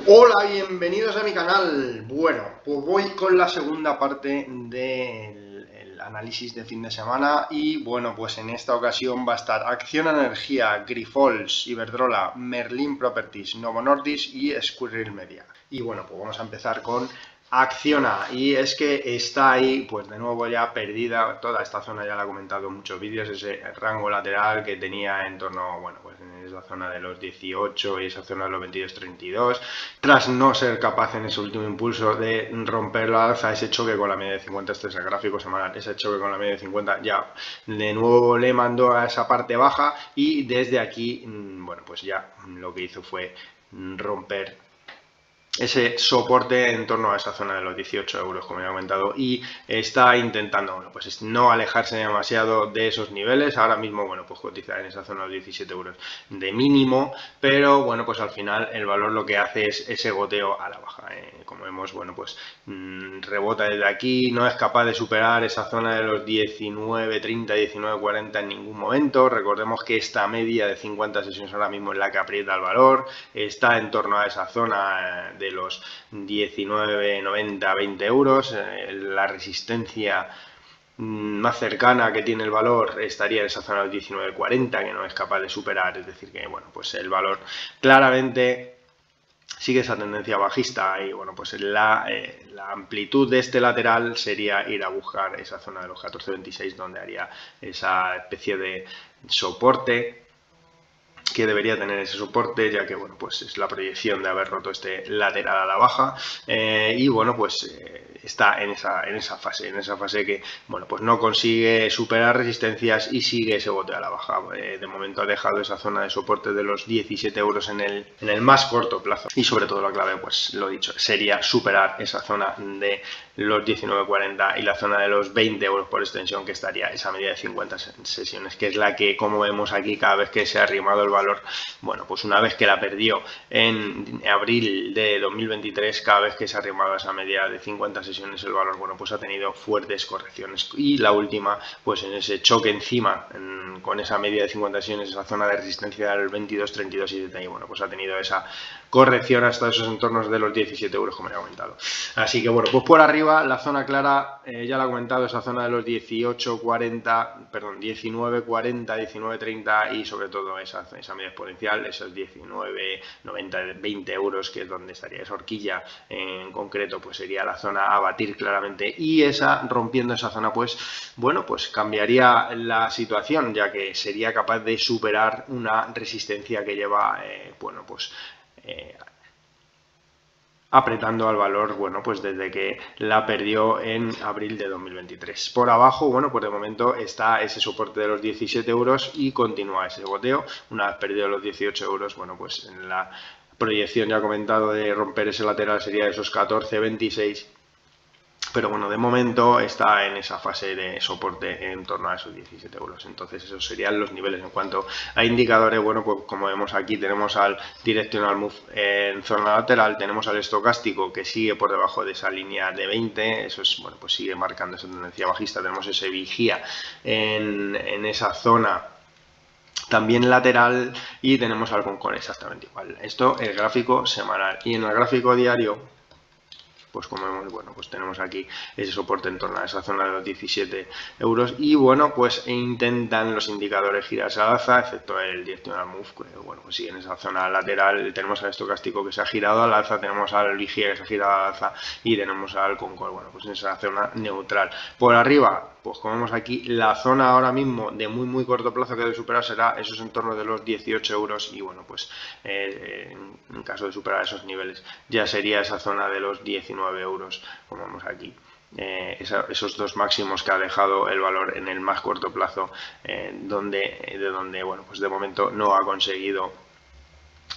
Hola, bienvenidos a mi canal. Bueno, pues voy con la segunda parte del análisis de fin de semana y bueno, pues en esta ocasión va a estar Acciona Energía, Grifols, Iberdrola, Merlin Properties, Novo Nordisk y Squirrel Media. Y bueno, pues vamos a empezar con Acciona, y es que está ahí, pues de nuevo ya perdida. Toda esta zona ya la he comentado en muchos vídeos, ese rango lateral que tenía en torno, bueno, pues en esa zona de los 18 y esa zona de los 22-32, tras no ser capaz en ese último impulso de romper la alza, ese choque con la media de 50, este es el gráfico semanal, ese choque con la media de 50 ya de nuevo le mandó a esa parte baja y desde aquí, bueno, pues ya lo que hizo fue romper ese soporte en torno a esa zona de los 18 euros, como he comentado, y está intentando, bueno, pues no alejarse demasiado de esos niveles. Ahora mismo, bueno, pues cotizar en esa zona de los 17 euros de mínimo, pero bueno, pues al final el valor lo que hace es ese goteo a la baja. Como vemos, bueno, pues rebota desde aquí, no es capaz de superar esa zona de los 19.30, 19.40 en ningún momento. Recordemos que esta media de 50 sesiones ahora mismo es la que aprieta el valor, está en torno a esa zona de los 19,90, 20 euros. La resistencia más cercana que tiene el valor estaría en esa zona de 19,40, que no es capaz de superar. Es decir que, bueno, pues el valor claramente sigue esa tendencia bajista y bueno, pues la amplitud de este lateral sería ir a buscar esa zona de los 14,26, donde haría esa especie de soporte que debería tener ese soporte, ya que bueno, pues es la proyección de haber roto este lateral a la baja. Y bueno, pues está en esa fase que bueno, pues no consigue superar resistencias y sigue ese bote a la baja. De momento ha dejado esa zona de soporte de los 17 euros en el más corto plazo, y sobre todo la clave, pues lo dicho, sería superar esa zona de los 19,40 y la zona de los 20 euros por extensión, que estaría esa media de 50 sesiones, que es la que, como vemos aquí, cada vez que se ha arrimado el valor, bueno, pues una vez que la perdió en abril de 2023, cada vez que se ha arrimado esa media de 50 sesiones el valor, bueno, pues ha tenido fuertes correcciones, y la última, pues en ese choque encima con esa media de 50 sesiones, esa zona de resistencia del 22, 32 y 70, y bueno, pues ha tenido esa corrección hasta esos entornos de los 17 euros, como he comentado. Así que bueno, pues por arriba la zona clara, ya la he comentado, esa zona de los 18,40, perdón, 19,40, 19,30 y sobre todo esa media exponencial, esos 19,90, 20 euros, que es donde estaría esa horquilla en concreto, pues sería la zona a batir claramente, y esa, rompiendo esa zona, pues bueno, pues cambiaría la situación, ya que sería capaz de superar una resistencia que lleva, bueno, pues apretando al valor, bueno, pues desde que la perdió en abril de 2023. Por abajo, bueno, pues de momento está ese soporte de los 17 euros y continúa ese goteo. Una vez perdido los 18 euros, bueno, pues en la proyección ya he comentado de romper ese lateral sería esos 14,26. Pero bueno, de momento está en esa fase de soporte en torno a esos 17 euros. Entonces esos serían los niveles. En cuanto a indicadores, bueno, pues como vemos aquí, tenemos al Directional Move en zona lateral, tenemos al estocástico que sigue por debajo de esa línea de 20, eso es, bueno, pues sigue marcando esa tendencia bajista. Tenemos ese vigía en esa zona también lateral, y tenemos algo con exactamente igual. Esto el gráfico semanal, y en el gráfico diario, pues como vemos, bueno, pues tenemos aquí ese soporte en torno a esa zona de los 17 euros, y bueno, pues intentan los indicadores girarse al alza, excepto el Directional Move, que bueno, pues sigue en esa zona lateral. Tenemos al estocástico que se ha girado al alza, tenemos al vigía que se ha girado al alza, y tenemos al Concord, bueno, pues en esa zona neutral. Por arriba, pues como vemos aquí, la zona ahora mismo de muy corto plazo que debe superar será esos entornos de los 18 euros, y bueno, pues en caso de superar esos niveles ya sería esa zona de los 19 euros, como vemos aquí. Esos dos máximos que ha dejado el valor en el más corto plazo, de donde bueno, pues de momento no ha conseguido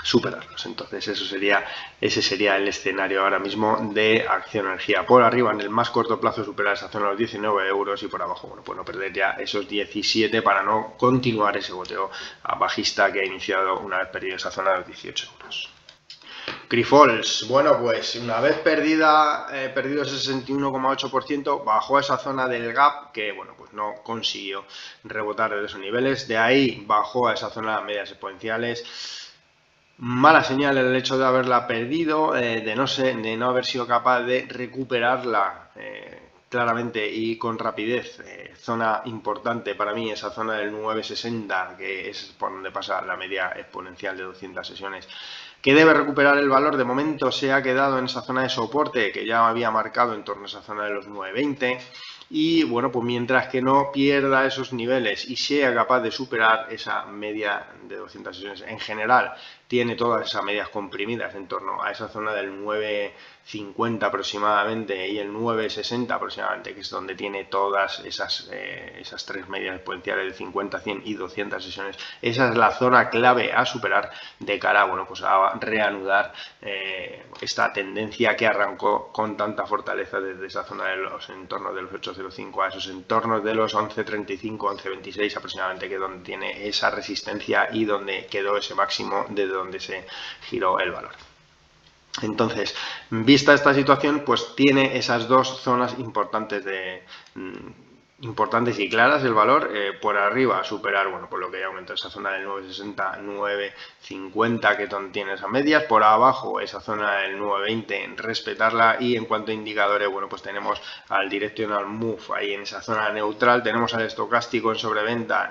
superarlos. Entonces ese sería el escenario ahora mismo de Acciona Energía. Por arriba, en el más corto plazo, superar esa zona de los 19 euros, y por abajo, bueno, pues no perder ya esos 17 para no continuar ese goteo bajista que ha iniciado una vez perdido esa zona de los 18 euros. Grifols, bueno, pues una vez perdido ese 61,8%, bajó a esa zona del gap que, bueno, pues no consiguió rebotar de esos niveles. De ahí bajó a esa zona de medias exponenciales. Mala señal el hecho de haberla perdido, de no haber sido capaz de recuperarla claramente y con rapidez. Zona importante para mí, esa zona del 960, que es por donde pasa la media exponencial de 200 sesiones, que debe recuperar el valor. De momento se ha quedado en esa zona de soporte que ya había marcado en torno a esa zona de los 920. Y bueno, pues mientras que no pierda esos niveles y sea capaz de superar esa media de 200 sesiones en general, tiene todas esas medias comprimidas en torno a esa zona del 950 aproximadamente y el 960 aproximadamente, que es donde tiene todas esas tres medias exponenciales de 50, 100 y 200 sesiones. Esa es la zona clave a superar de cara, bueno, pues a reanudar esta tendencia que arrancó con tanta fortaleza desde esa zona de los entornos de los 805 a esos entornos de los 1135, 1126 aproximadamente, que es donde tiene esa resistencia y donde quedó ese máximo desde donde se giró el valor. Entonces, vista esta situación, pues tiene esas dos zonas importantes importantes y claras el valor. Por arriba superar, bueno, por lo que ya aumentó esa zona del 960, 950 que tiene esas medias, por abajo esa zona del 920 respetarla, y en cuanto a indicadores, bueno, pues tenemos al directional move ahí en esa zona neutral, tenemos al estocástico en sobreventa,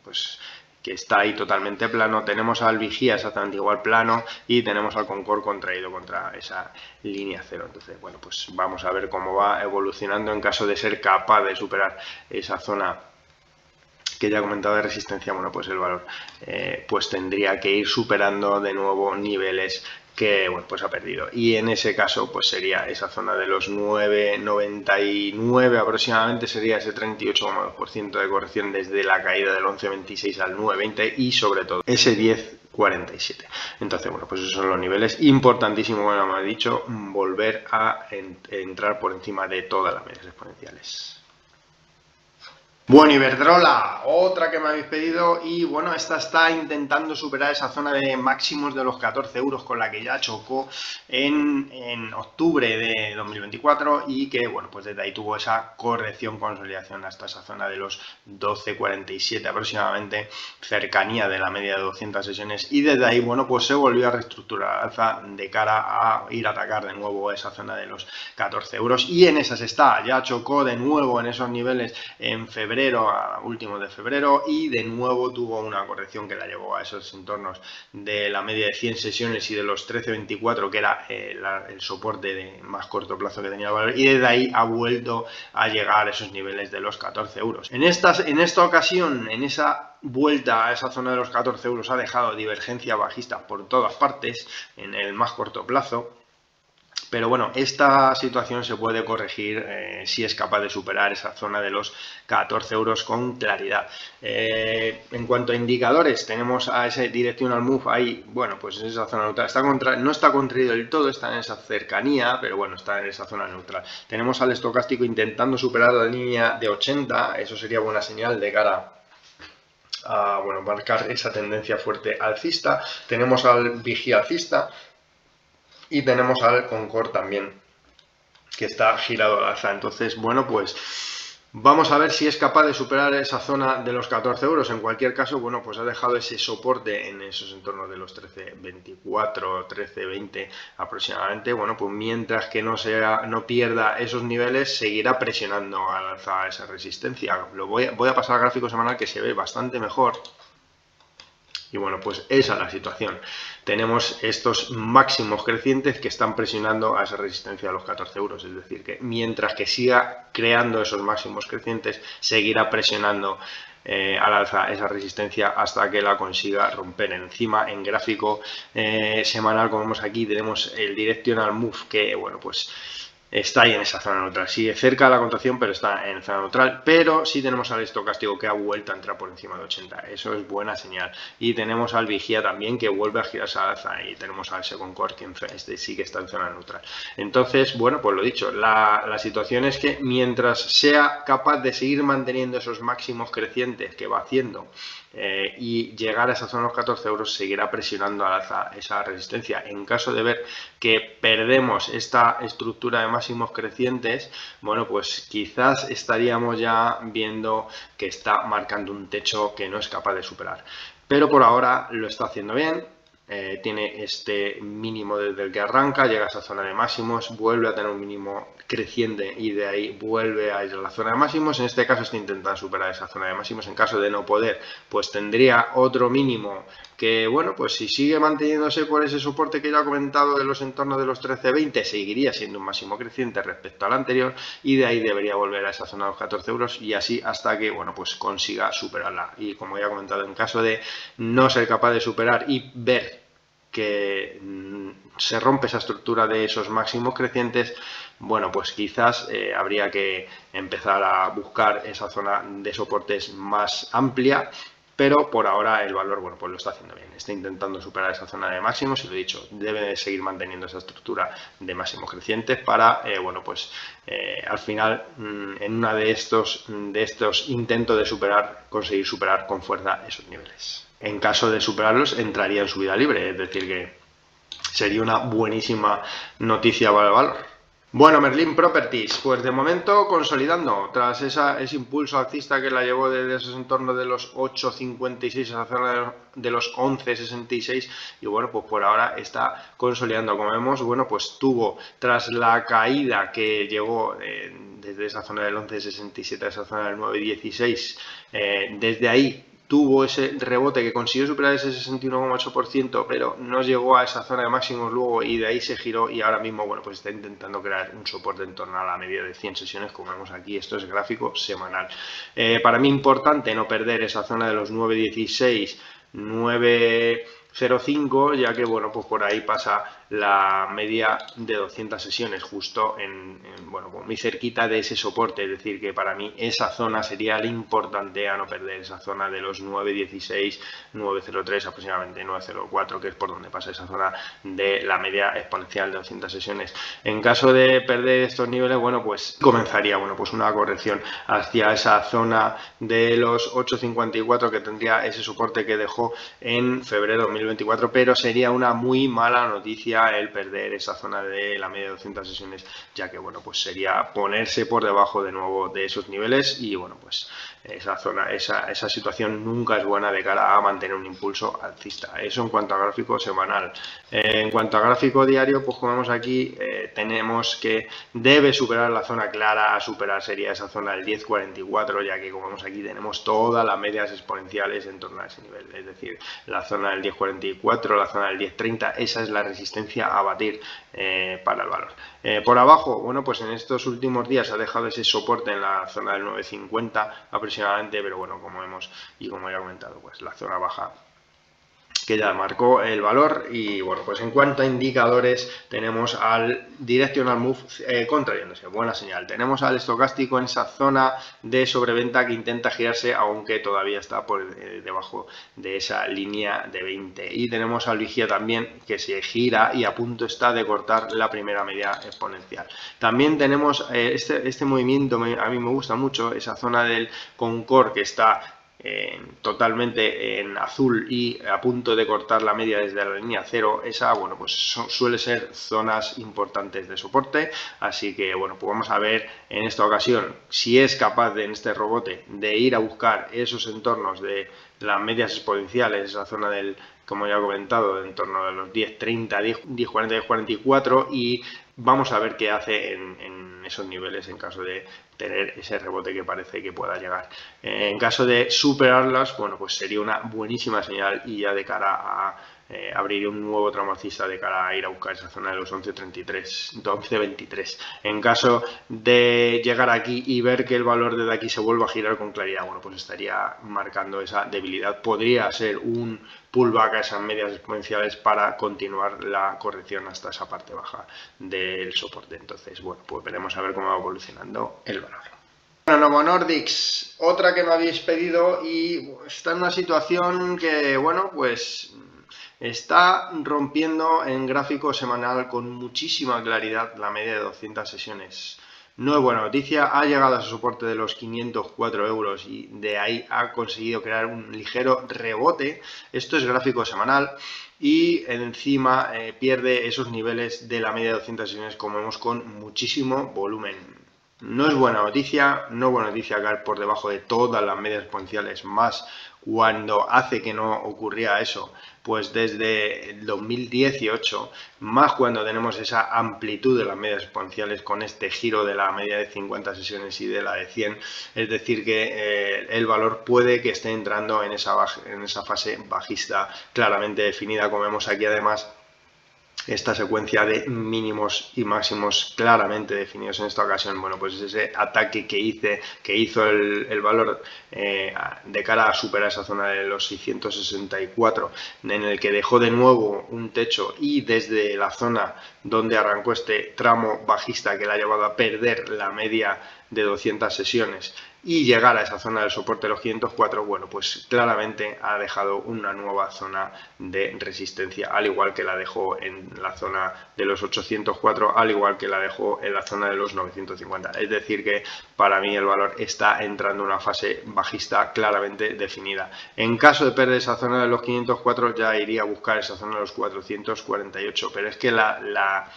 pues que está ahí totalmente plano, tenemos al vigía exactamente igual plano y tenemos al Concord contraído contra esa línea cero. Entonces, bueno, pues vamos a ver cómo va evolucionando en caso de ser capaz de superar esa zona que ya he comentado de resistencia. Bueno, pues el valor pues tendría que ir superando de nuevo niveles que, bueno, pues ha perdido, y en ese caso pues sería esa zona de los 9,99 aproximadamente, sería ese 38,2% de corrección desde la caída del 11,26 al 9,20 y sobre todo ese 10,47. Entonces, bueno, pues esos son los niveles importantísimos, bueno, me he dicho, volver a entrar por encima de todas las medias exponenciales. Bueno, Iberdrola, otra que me habéis pedido, y bueno, esta está intentando superar esa zona de máximos de los 14 euros con la que ya chocó en octubre de 2024 y que, bueno, pues desde ahí tuvo esa corrección, consolidación hasta esa zona de los 12,47 aproximadamente, cercanía de la media de 200 sesiones, y desde ahí, bueno, pues se volvió a reestructurar alza de cara a ir a atacar de nuevo esa zona de los 14 euros, y en esas está, ya chocó de nuevo en esos niveles en febrero, a último de febrero, y de nuevo tuvo una corrección que la llevó a esos entornos de la media de 100 sesiones y de los 13,24, que era el soporte de más corto plazo que tenía el valor, y desde ahí ha vuelto a llegar a esos niveles de los 14 euros. En esta ocasión, en esa vuelta a esa zona de los 14 euros, ha dejado divergencia bajista por todas partes en el más corto plazo. Pero bueno, esta situación se puede corregir si es capaz de superar esa zona de los 14 euros con claridad. En cuanto a indicadores, tenemos a ese directional move ahí, bueno, pues en esa zona neutral. No está contraído del todo, está en esa cercanía, pero bueno, está en esa zona neutral. Tenemos al estocástico intentando superar la línea de 80, eso sería buena señal de cara a, bueno, marcar esa tendencia fuerte alcista. Tenemos al vigía alcista. Y tenemos al Concord también, que está girado al alza. Entonces, bueno, pues vamos a ver si es capaz de superar esa zona de los 14 euros. En cualquier caso, bueno, pues ha dejado ese soporte en esos entornos de los 13,24, 13,20 aproximadamente. Bueno, pues mientras que no pierda esos niveles, seguirá presionando al alza esa resistencia. Voy a pasar al gráfico semanal, que se ve bastante mejor. Y bueno, pues esa es la situación. Tenemos estos máximos crecientes que están presionando a esa resistencia de los 14 euros. Es decir, que mientras que siga creando esos máximos crecientes, seguirá presionando al alza esa resistencia hasta que la consiga romper. Encima, en gráfico semanal, como vemos aquí, tenemos el directional move que, bueno, pues está ahí en esa zona neutral. Sigue cerca de la contracción, pero está en zona neutral. Pero sí tenemos al estocástico que ha vuelto a entrar por encima de 80. Eso es buena señal. Y tenemos al vigía también, que vuelve a girarse al alza. Y tenemos al Concord, que este sí que está en zona neutral. Entonces, bueno, pues lo dicho, la situación es que mientras sea capaz de seguir manteniendo esos máximos crecientes que va haciendo y llegar a esa zona de los 14 euros, seguirá presionando al alza esa resistencia. En caso de ver que perdemos esta estructura de máximos crecientes, bueno, pues quizás estaríamos ya viendo que está marcando un techo que no es capaz de superar. Pero por ahora lo está haciendo bien. tiene este mínimo desde el que arranca, llega a esa zona de máximos, vuelve a tener un mínimo creciente y de ahí vuelve a ir a la zona de máximos. En este caso está intentando superar esa zona de máximos. En caso de no poder, pues tendría otro mínimo que, bueno, pues si sigue manteniéndose por ese soporte que ya he comentado de los entornos de los 13,20, seguiría siendo un máximo creciente respecto al anterior, y de ahí debería volver a esa zona de los 14 euros y así hasta que, bueno, pues consiga superarla. Y como ya he comentado, en caso de no ser capaz de superar y ver que se rompe esa estructura de esos máximos crecientes, bueno, pues quizás habría que empezar a buscar esa zona de soportes más amplia, pero por ahora el valor, bueno, pues lo está haciendo bien, está intentando superar esa zona de máximos y lo he dicho, debe de seguir manteniendo esa estructura de máximos crecientes para, bueno, pues al final en una de estos intentos de superar, conseguir superar con fuerza esos niveles. En caso de superarlos, entraría en subida libre, es decir que sería una buenísima noticia para el valor. Bueno, Merlin Properties, pues de momento consolidando, tras ese impulso alcista que la llevó desde esos entornos de los 8,56 a la zona de los 11,66, y bueno, pues por ahora está consolidando. Como vemos, bueno, pues tuvo, tras la caída que llegó desde esa zona del 11,67 a esa zona del 9,16, desde ahí tuvo ese rebote que consiguió superar ese 61,8%, pero no llegó a esa zona de máximos luego y de ahí se giró y ahora mismo, bueno, pues está intentando crear un soporte en torno a la media de 100 sesiones, como vemos aquí. Esto es gráfico semanal. Para mí importante no perder esa zona de los 9,16, 9,05, ya que, bueno, pues por ahí pasa la media de 200 sesiones, justo bueno, muy cerquita de ese soporte. Es decir, que para mí esa zona sería la importante a no perder, esa zona de los 9,16, 9,03, aproximadamente 9,04, que es por donde pasa esa zona de la media exponencial de 200 sesiones. En caso de perder estos niveles, bueno, pues comenzaría, bueno, pues una corrección hacia esa zona de los 8,54, que tendría ese soporte que dejó en febrero de 2024, pero sería una muy mala noticia el perder esa zona de la media de 200 sesiones, ya que, bueno, pues sería ponerse por debajo de nuevo de esos niveles y, bueno, pues esa zona, esa situación nunca es buena de cara a mantener un impulso alcista. Eso en cuanto a gráfico semanal. En cuanto a gráfico diario, pues como vemos aquí, tenemos que debe superar la zona clara a superar, sería esa zona del 10,44, ya que, como vemos aquí, tenemos todas las medias exponenciales en torno a ese nivel. Es decir, la zona del 10,44, la zona del 10,30, esa es la resistencia a batir para el valor. Por abajo, bueno, pues en estos últimos días ha dejado ese soporte en la zona del 9,50 aproximadamente, pero bueno, como vemos y como ya he comentado, pues la zona baja que ya marcó el valor. Y bueno, pues en cuanto a indicadores, tenemos al Directional Move contrayéndose, buena señal. Tenemos al estocástico en esa zona de sobreventa que intenta girarse, aunque todavía está por debajo de esa línea de 20. Y tenemos al vigía también que se gira y a punto está de cortar la primera media exponencial. También tenemos este movimiento, a mí me gusta mucho, esa zona del Concord que está totalmente en azul y a punto de cortar la media desde la línea 0, esa, bueno, pues suele ser zonas importantes de soporte. Así que, bueno, pues vamos a ver en esta ocasión si es capaz de, en este rebote, de ir a buscar esos entornos de las medias exponenciales, esa zona del, como ya he comentado, en torno a los 10,30, 10,40, 10,44, y vamos a ver qué hace en esos niveles en caso de tener ese rebote que parece que pueda llegar. En caso de superarlas, bueno, pues sería una buenísima señal y ya de cara a abrir un nuevo tramo alcista de cara a ir a buscar esa zona de los 11,33, 11,23. En caso de llegar aquí y ver que el valor desde aquí se vuelva a girar con claridad, bueno, pues estaría marcando esa debilidad. Podría ser un pullback a esas medias exponenciales para continuar la corrección hasta esa parte baja del soporte. Entonces, bueno, pues veremos a ver cómo va evolucionando el valor. Bueno, Novo Nordisk, otra que me habéis pedido y está en una situación que, bueno, pues está rompiendo en gráfico semanal con muchísima claridad la media de 200 sesiones. No es buena noticia, ha llegado a su soporte de los 504 euros y de ahí ha conseguido crear un ligero rebote. Esto es gráfico semanal y encima pierde esos niveles de la media de 200 sesiones, como vemos, con muchísimo volumen. No es buena noticia, no es buena noticia caer por debajo de todas las medias exponenciales, más cuando hace que no ocurría eso, pues desde el 2018, más cuando tenemos esa amplitud de las medias exponenciales con este giro de la media de 50 sesiones y de la de 100, es decir que el valor puede que esté entrando en esa fase bajista claramente definida, como vemos aquí además. Esta secuencia de mínimos y máximos claramente definidos en esta ocasión, bueno, pues ese ataque que hizo el valor de cara a superar esa zona de los 664, en el que dejó de nuevo un techo, y desde la zona donde arrancó este tramo bajista que le ha llevado a perder la media de 200 sesiones y llegar a esa zona del soporte de los 504, bueno, pues claramente ha dejado una nueva zona de resistencia, al igual que la dejó en la zona de los 804, al igual que la dejó en la zona de los 950. Es decir que para mí el valor está entrando en una fase bajista claramente definida. En caso de perder esa zona de los 504, ya iría a buscar esa zona de los 448, pero es que la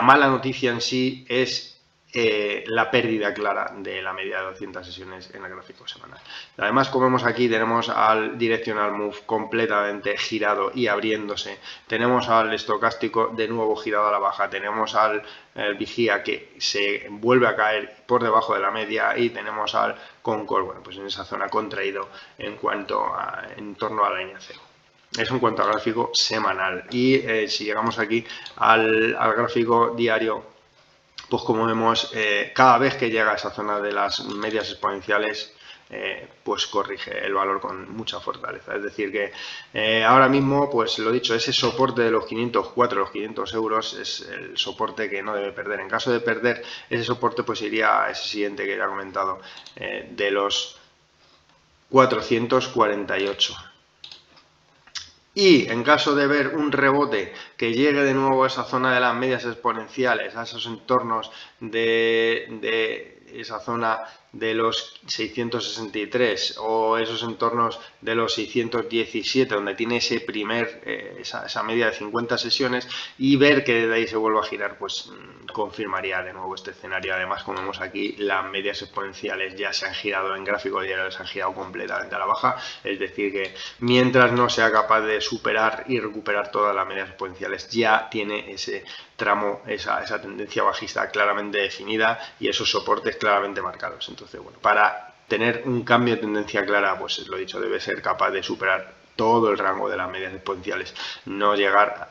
mala noticia en sí es la pérdida clara de la media de 200 sesiones en el gráfico semanal. Además, como vemos aquí, tenemos al directional move completamente girado y abriéndose, tenemos al estocástico de nuevo girado a la baja, tenemos al vigía que se vuelve a caer por debajo de la media, y tenemos al Concord, bueno, pues en esa zona contraído en torno a la línea cero. Eso en cuanto al gráfico semanal. Y si llegamos aquí al gráfico diario, pues como vemos, cada vez que llega a esa zona de las medias exponenciales, pues corrige el valor con mucha fortaleza. Es decir que ahora mismo, pues lo dicho, ese soporte de los 504, los 500 euros es el soporte que no debe perder. En caso de perder ese soporte, pues iría a ese siguiente que ya he comentado, de los 448. Y en caso de ver un rebote que llegue de nuevo a esa zona de las medias exponenciales, a esos entornos de esa zona de los 663 o esos entornos de los 617, donde tiene ese esa media de 50 sesiones, y ver que de ahí se vuelve a girar, pues confirmaría de nuevo este escenario. Además, como vemos aquí, las medias exponenciales ya se han girado en gráfico diario, se han girado completamente a la baja, es decir que mientras no sea capaz de superar y recuperar todas las medias exponenciales, ya tiene ese tramo, esa tendencia bajista claramente definida y esos soportes claramente marcados. Entonces, bueno, para tener un cambio de tendencia clara, pues lo dicho, debe ser capaz de superar todo el rango de las medias exponenciales, no llegar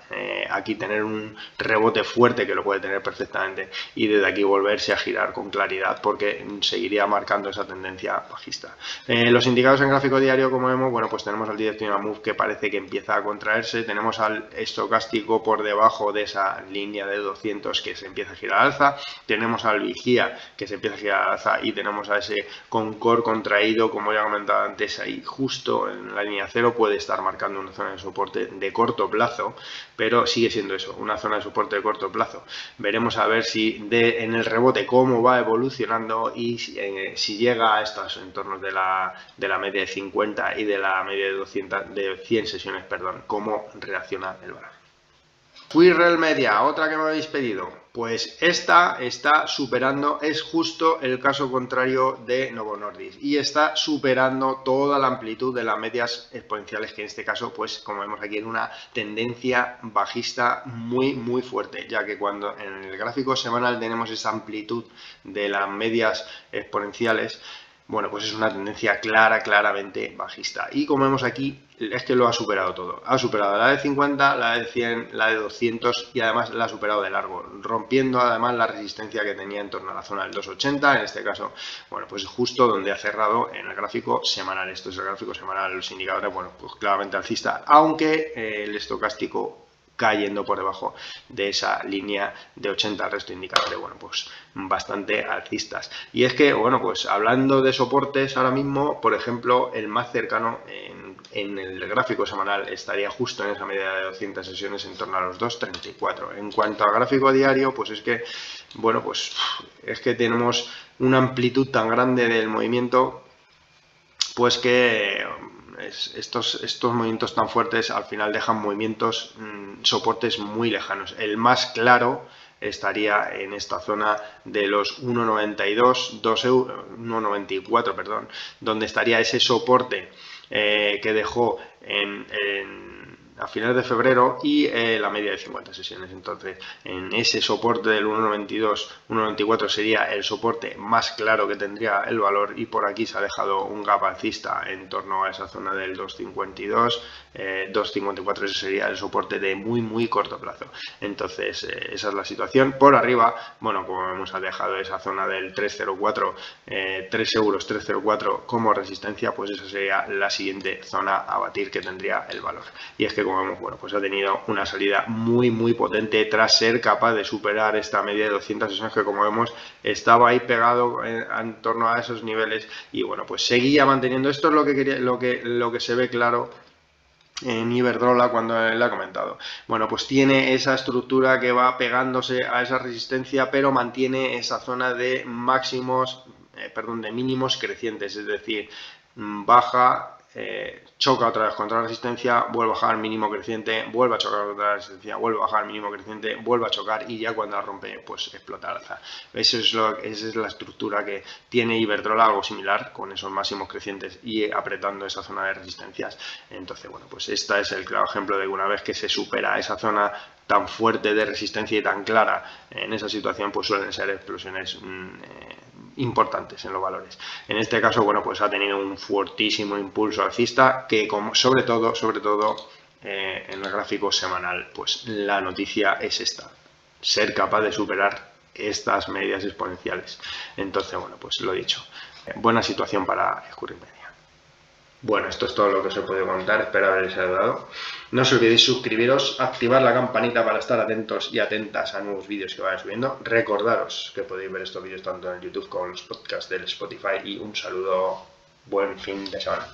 aquí tener un rebote fuerte, que lo puede tener perfectamente, y desde aquí volverse a girar con claridad, porque seguiría marcando esa tendencia bajista. Los indicadores en gráfico diario, como vemos, bueno, pues tenemos al directional move que parece que empieza a contraerse, tenemos al estocástico por debajo de esa línea de 200 que se empieza a girar al alza, tenemos al vigía que se empieza a girar al alza, y tenemos a ese Concord contraído, como ya he comentado antes, ahí justo en la línea cero. Puede estar marcando una zona de soporte de corto plazo, pero sigue siendo eso, una zona de soporte de corto plazo. Veremos a ver si en el rebote cómo va evolucionando, y si llega a estos entornos de la media de 50 y de la media de 100 sesiones, perdón, cómo reacciona el valor. Wirrel Media, otra que me habéis pedido, pues esta está superando, es justo el caso contrario de Novo Nordisk, y está superando toda la amplitud de las medias exponenciales, que en este caso, pues como vemos aquí, en una tendencia bajista muy fuerte, ya que cuando en el gráfico semanal tenemos esa amplitud de las medias exponenciales, bueno, pues es una tendencia claramente bajista. Y como vemos aquí, es que lo ha superado todo. Ha superado la de 50, la de 100, la de 200, y además la ha superado de largo, rompiendo además la resistencia que tenía en torno a la zona del 280. En este caso, bueno, pues justo donde ha cerrado en el gráfico semanal. Esto es el gráfico semanal, los indicadores, bueno, pues claramente alcista, aunque el estocástico cayendo por debajo de esa línea de 80, el resto de indicadores, bueno, pues bastante alcistas. Y es que, bueno, pues hablando de soportes, ahora mismo, por ejemplo, el más cercano en el gráfico semanal estaría justo en esa media de 200 sesiones, en torno a los 2.34. En cuanto al gráfico diario, pues es que, bueno, pues es que tenemos una amplitud tan grande del movimiento, pues que estos movimientos tan fuertes al final dejan soportes muy lejanos. El más claro estaría en esta zona de los 1,92, 2 euros, 1,94, perdón, donde estaría ese soporte que dejó a finales de febrero y la media de 50 sesiones. Entonces, en ese soporte del 1,92, 1,94 sería el soporte más claro que tendría el valor, y por aquí se ha dejado un gap alcista en torno a esa zona del 2,52, 2,54, ese sería el soporte de muy corto plazo. Entonces, esa es la situación. Por arriba, bueno, como vemos, ha dejado esa zona del 3,04, 3 euros, 3,04 como resistencia, pues esa sería la siguiente zona a batir que tendría el valor. Y es que, como vemos, bueno, pues ha tenido una salida muy potente tras ser capaz de superar esta media de 200 sesiones que, como vemos, estaba ahí pegado en torno a esos niveles, y bueno, pues seguía manteniendo. Esto es lo que se ve claro en Iberdrola cuando le ha comentado. Bueno, pues tiene esa estructura que va pegándose a esa resistencia, pero mantiene esa zona de máximos, de mínimos crecientes, es decir, baja, choca otra vez contra la resistencia, vuelve a bajar mínimo creciente, vuelve a chocar contra la resistencia, vuelve a bajar mínimo creciente, vuelve a chocar, y ya cuando la rompe, pues explota al alza. Esa es la estructura que tiene Iberdrola, algo similar, con esos máximos crecientes y apretando esa zona de resistencias. Entonces, bueno, pues este es el claro ejemplo de que una vez que se supera esa zona tan fuerte de resistencia y tan clara, en esa situación pues suelen ser explosiones importantes en los valores. En este caso, bueno, pues ha tenido un fuertísimo impulso alcista que, como sobre todo en el gráfico semanal, pues la noticia es esta: ser capaz de superar estas medias exponenciales. Entonces, bueno, pues lo dicho, buena situación para Scurry Media. Bueno, esto es todo lo que os he podido contar, espero haberos ayudado. No os olvidéis suscribiros, activar la campanita para estar atentos y atentas a nuevos vídeos que vayan subiendo. Recordaros que podéis ver estos vídeos tanto en YouTube como en los podcasts del Spotify, y un saludo, buen fin de semana.